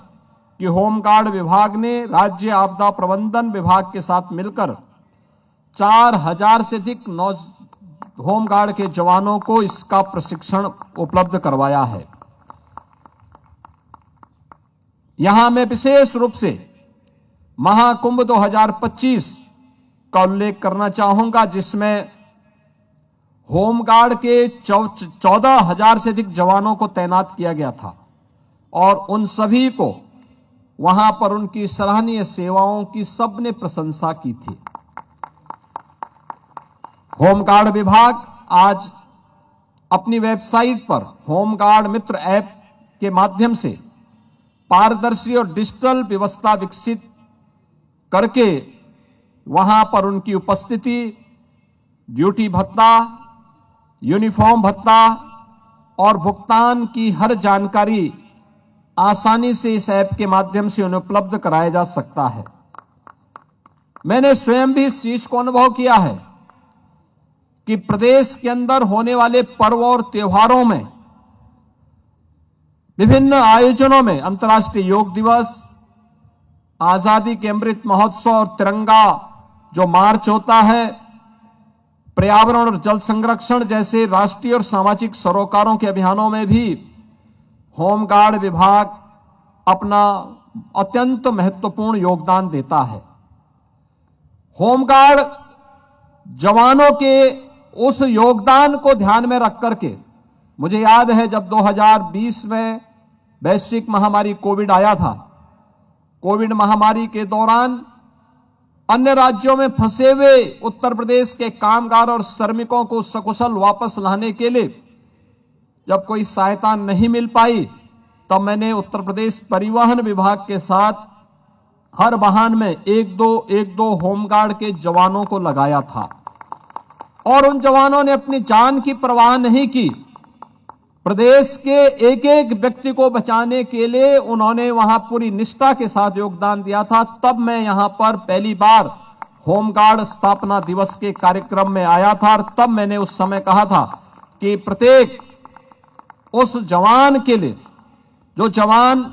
कि होमगार्ड विभाग ने राज्य आपदा प्रबंधन विभाग के साथ मिलकर 4000 से अधिक होमगार्ड के जवानों को इसका प्रशिक्षण उपलब्ध करवाया है। यहां मैं विशेष रूप से महाकुंभ 2025 का उल्लेख करना चाहूंगा, जिसमें होमगार्ड के 14,000 से अधिक जवानों को तैनात किया गया था और उन सभी को वहां पर उनकी सराहनीय सेवाओं की सबने प्रशंसा की थी। होमगार्ड विभाग आज अपनी वेबसाइट पर होमगार्ड मित्र ऐप के माध्यम से पारदर्शी और डिजिटल व्यवस्था विकसित करके वहां पर उनकी उपस्थिति, ड्यूटी भत्ता, यूनिफॉर्म भत्ता और भुगतान की हर जानकारी आसानी से इस ऐप के माध्यम से उन्हें उपलब्ध कराया जा सकता है। मैंने स्वयं भी इस चीज को अनुभव किया है कि प्रदेश के अंदर होने वाले पर्व और त्योहारों में, विभिन्न आयोजनों में, अंतर्राष्ट्रीय योग दिवस, आजादी के अमृत महोत्सव और तिरंगा जो मार्च होता है, पर्यावरण और जल संरक्षण जैसे राष्ट्रीय और सामाजिक सरोकारों के अभियानों में भी होमगार्ड विभाग अपना अत्यंत महत्वपूर्ण योगदान देता है। होमगार्ड जवानों के उस योगदान को ध्यान में रख करके मुझे याद है जब 2020 में वैश्विक महामारी कोविड आया था, कोविड महामारी के दौरान अन्य राज्यों में फंसे हुए उत्तर प्रदेश के कामगार और श्रमिकों को सकुशल वापस लाने के लिए जब कोई सहायता नहीं मिल पाई, तब मैंने उत्तर प्रदेश परिवहन विभाग के साथ हर वाहन में एक दो होमगार्ड के जवानों को लगाया था और उन जवानों ने अपनी जान की परवाह नहीं की। प्रदेश के एक एक व्यक्ति को बचाने के लिए उन्होंने वहां पूरी निष्ठा के साथ योगदान दिया था। तब मैं यहां पर पहली बार होमगार्ड स्थापना दिवस के कार्यक्रम में आया था और तब मैंने उस समय कहा था कि प्रत्येक उस जवान के लिए जो जवान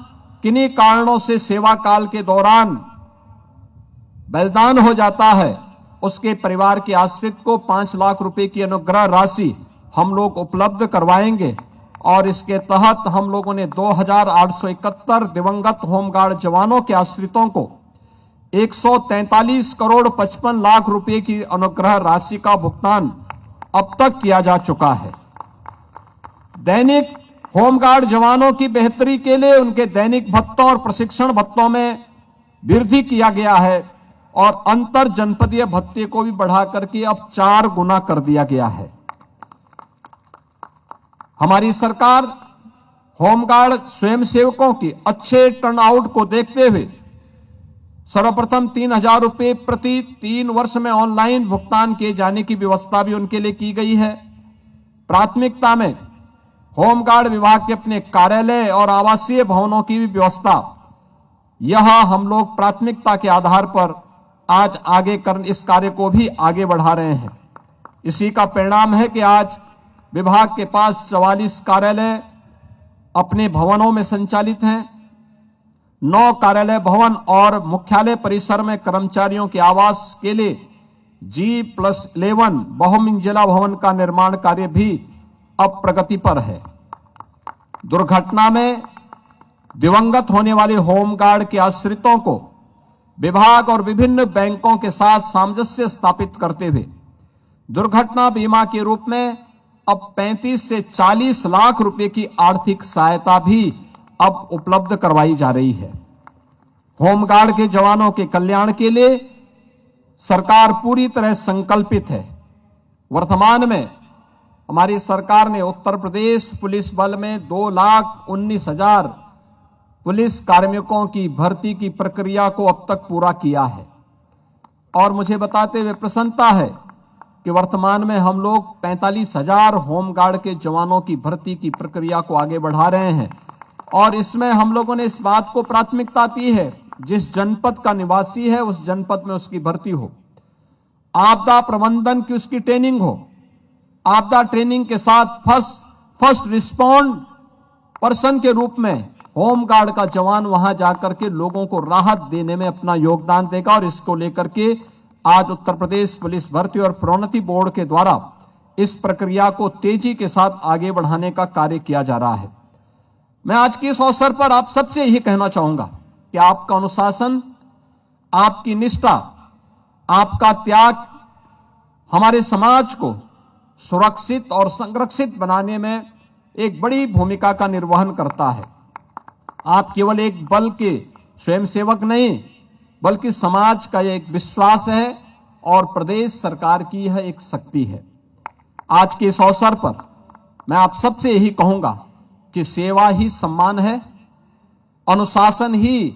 किन्हीं कारणों से सेवा काल के दौरान बलिदान हो जाता है, उसके परिवार के आश्रित को 5 लाख रुपए की अनुग्रह राशि हम लोग उपलब्ध करवाएंगे और इसके तहत हम लोगों ने 2871 दिवंगत होमगार्ड जवानों के आश्रितों को 143 करोड़ 55 लाख रुपए की अनुग्रह राशि का भुगतान अब तक किया जा चुका है। दैनिक होमगार्ड जवानों की बेहतरी के लिए उनके दैनिक भत्तों और प्रशिक्षण भत्तों में वृद्धि किया गया है और अंतर जनपदीय भत्ते को भी बढ़ा करके अब 4 गुना कर दिया गया है। हमारी सरकार होमगार्ड स्वयंसेवकों के अच्छे टर्नआउट को देखते हुए सर्वप्रथम 3,000 रुपए प्रति 3 वर्ष में ऑनलाइन भुगतान किए जाने की व्यवस्था भी उनके लिए की गई है। प्राथमिकता में होमगार्ड विभाग के अपने कार्यालय और आवासीय भवनों की भी व्यवस्था, यह हम लोग प्राथमिकता के आधार पर आज इस कार्य को भी आगे बढ़ा रहे हैं। इसी का परिणाम है कि आज विभाग के पास 44 कार्यालय अपने भवनों में संचालित हैं। 9 कार्यालय भवन और मुख्यालय परिसर में कर्मचारियों के आवास के लिए G+11 बहुमंजिला भवन का निर्माण कार्य भी अब प्रगति पर है। दुर्घटना में दिवंगत होने वाले होमगार्ड के आश्रितों को विभाग और विभिन्न बैंकों के साथ सामंजस्य स्थापित करते हुए दुर्घटना बीमा के रूप में अब 35 से 40 लाख रुपए की आर्थिक सहायता भी अब उपलब्ध करवाई जा रही है। होमगार्ड के जवानों के कल्याण के लिए सरकार पूरी तरह संकल्पित है। वर्तमान में हमारी सरकार ने उत्तर प्रदेश पुलिस बल में 2,19,000 पुलिस कार्मिकों की भर्ती की प्रक्रिया को अब तक पूरा किया है और मुझे बताते हुए प्रसन्नता है कि वर्तमान में हम लोग 45,000 होमगार्ड के जवानों की भर्ती की प्रक्रिया को आगे बढ़ा रहे हैं और इसमें हम लोगों ने इस बात को प्राथमिकता दी है, जिस जनपद का निवासी है उस जनपद में उसकी भर्ती हो, आपदा प्रबंधन की उसकी ट्रेनिंग हो, आपदा ट्रेनिंग के साथ फर्स्ट रिस्पॉन्ड पर्सन के रूप में होमगार्ड का जवान वहां जाकर के लोगों को राहत देने में अपना योगदान देगा और इसको लेकर के आज उत्तर प्रदेश पुलिस भर्ती और प्रोन्नति बोर्ड के द्वारा इस प्रक्रिया को तेजी के साथ आगे बढ़ाने का कार्य किया जा रहा है। मैं आज के इस अवसर पर आप सबसे यही कहना चाहूंगा कि आपका अनुशासन, आपकी निष्ठा, आपका त्याग हमारे समाज को सुरक्षित और संरक्षित बनाने में एक बड़ी भूमिका का निर्वहन करता है। आप केवल एक बल के स्वयंसेवक नहीं बल्कि समाज का यह एक विश्वास है और प्रदेश सरकार की यह एक शक्ति है। आज के इस अवसर पर मैं आप सबसे यही कहूंगा कि सेवा ही सम्मान है, अनुशासन ही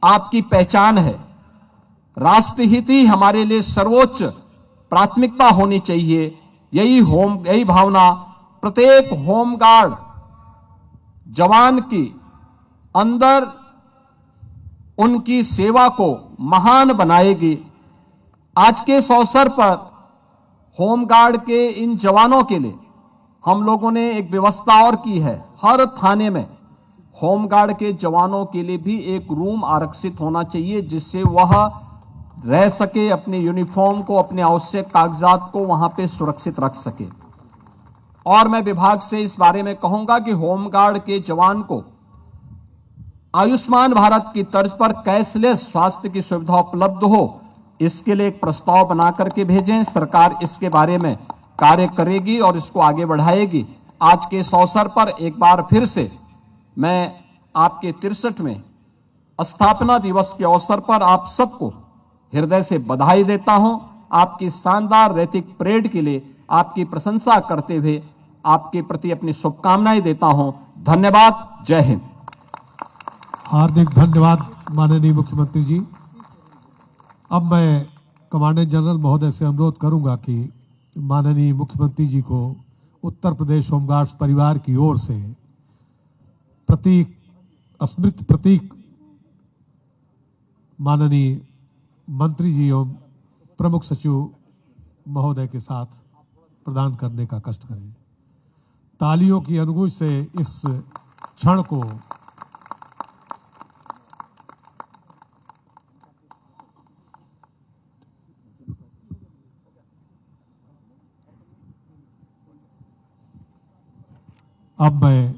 आपकी पहचान है, राष्ट्रहित ही हमारे लिए सर्वोच्च प्राथमिकता होनी चाहिए। यही भावना प्रत्येक होमगार्ड जवान की अंदर उनकी सेवा को महान बनाएगी। आज के इस अवसर पर होमगार्ड के इन जवानों के लिए हम लोगों ने एक व्यवस्था और की है। हर थाने में होमगार्ड के जवानों के लिए भी एक रूम आरक्षित होना चाहिए जिससे वह रह सके, अपने यूनिफॉर्म को, अपने आवश्यक कागजात को वहां पे सुरक्षित रख सके। और मैं विभाग से इस बारे में कहूंगा कि होमगार्ड के जवान को आयुष्मान भारत की तर्ज पर कैशलेस स्वास्थ्य की सुविधा उपलब्ध हो, इसके लिए एक प्रस्ताव बना करके भेजें। सरकार इसके बारे में कार्य करेगी और इसको आगे बढ़ाएगी। आज के इस अवसर पर एक बार फिर से मैं आपके 63वें स्थापना दिवस के अवसर पर आप सबको हृदय से बधाई देता हूं। आपकी शानदार रैतिक परेड के लिए आपकी प्रशंसा करते हुए आपके प्रति अपनी शुभकामनाएं देता हूं। धन्यवाद। जय हिंद। हार्दिक धन्यवाद माननीय मुख्यमंत्री जी। अब मैं कमांडेंट जनरल महोदय से अनुरोध करूंगा कि माननीय मुख्यमंत्री जी को उत्तर प्रदेश होमगार्ड्स परिवार की ओर से स्मृति प्रतीक माननीय मंत्री जी एवं प्रमुख सचिव महोदय के साथ प्रदान करने का कष्ट करें। तालियों की अनुगूंज से इस क्षण को अब मैं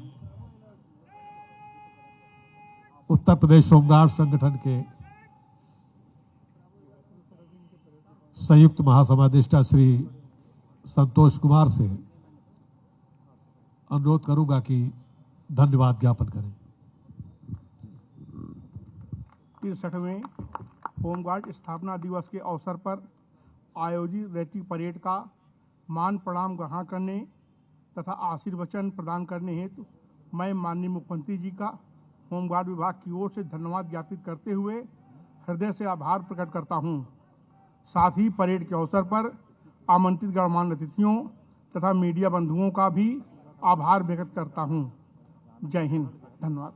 उत्तर प्रदेश होमगार्ड संगठन के संयुक्त महासमादेष्टा श्री संतोष कुमार से अनुरोध करूंगा कि धन्यवाद ज्ञापन करें। 63वें होमगार्ड स्थापना दिवस के अवसर पर आयोजित रैती परेड का मान प्रणाम ग्रहण करने तथा आशीर्वचन प्रदान करने हेतु मैं माननीय मुख्यमंत्री जी का होमगार्ड विभाग की ओर से धन्यवाद ज्ञापित करते हुए हृदय से आभार प्रकट करता हूं। साथ ही परेड के अवसर पर आमंत्रित गणमान्य अतिथियों तथा मीडिया बंधुओं का भी आभार व्यक्त करता हूं। जय हिंद, धन्यवाद।